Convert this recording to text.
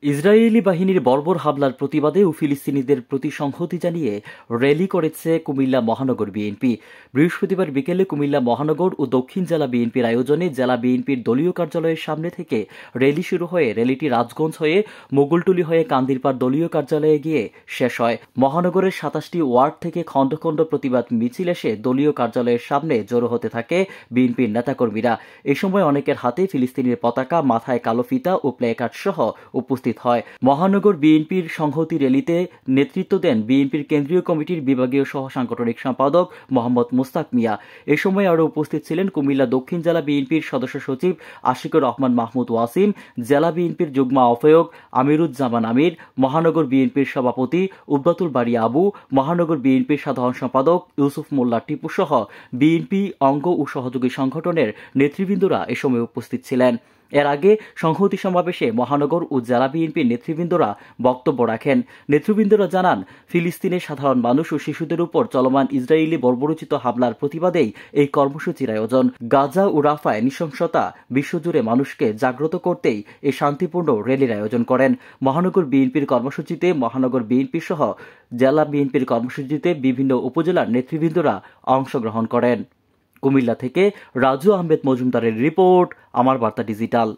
Israeli বাহিনীর বর্বর হামলার প্রতিবাদে ও ফিলিস্তিনিদের প্রতি সংহতি জানিয়ে র্যালি করেছে কুমিল্লা মহানগর বিএনপি। বৃহস্পতিবার বিকেলে কুমিল্লা মহানগর ও দক্ষিণ জেলা বিএনপির আয়োজনে জেলা বিএনপির দলীয় কার্যালয়ের সামনে থেকে র্যালি শুরু হয়ে র্যালিটি রাজগঞ্জ হয়ে মোগলটুলি হয়ে কান্দিরপাড় দলীয় কার্যালয়ে গিয়ে শেষ হয়। মহানগরের ২৭টি ওয়ার্ড থেকে খণ্ড খণ্ড প্রতিবাদ মিছিল এসে দলীয় কার্যালয়ের সামনে জড়ো হতে থাকে বিএনপির নেতাকর্মীরা। এ সময় অনেকের হাতে ফিলিস্তিনের পতাকা, মাথায় কালো ফিতা ও প্লেকার্ড সহ উপস্থিত হয়। মহানগর বিএনপির সংহতি র্যালিতে নেতৃত্ব দেন বিএনপির কেন্দ্রীয় কমিটির বিভাগীয় সহ সাংগঠনিক সম্পাদক মোহাম্মদ মুস্তাক মিয়া। এ সময় আরও উপস্থিত ছিলেন কুমিল্লা দক্ষিণ জেলা বিএনপির সদস্য সচিব আশিকুর রহমান মাহমুদ ওয়াসিম, জেলা বিএনপির যুগ্ম আহ্বায়ক আমিরুজ্জামান আমির, মহানগর বিএনপির সভাপতি উদ্বাতুল বাড়ি আবু, মহানগর বিএনপির সাধারণ সম্পাদক ইউসুফ মোল্লা টিপু সহ বিএনপি অঙ্গ ও সহযোগী সংগঠনের নেতৃবৃন্দরা এ সময় উপস্থিত ছিলেন। এর আগে সংহতি সমাবেশে মহানগর ও জেলা বিএনপির নেতৃবৃন্দরা বক্তব্য রাখেন। নেতৃবৃন্দরা জানান, ফিলিস্তিনের সাধারণ মানুষ ও শিশুদের উপর চলমান ইসরায়েলি বর্বরোচিত হামলার প্রতিবাদেই এই কর্মসূচির আয়োজন। গাজা ও রাফায় নৃশংসতা বিশ্বজুড়ে মানুষকে জাগ্রত করতেই এই শান্তিপূর্ণ র্যালির আয়োজন করেন। মহানগর বিএনপির কর্মসূচিতে মহানগর বিএনপি সহ জেলা বিএনপির কর্মসূচিতে বিভিন্ন উপজেলার নেতৃবৃন্দরা অংশগ্রহণ করেন। কুমিল্লা থেকে রাজু আহমেদ মজুমদারের রিপোর্ট, আমার বার্তা ডিজিটাল।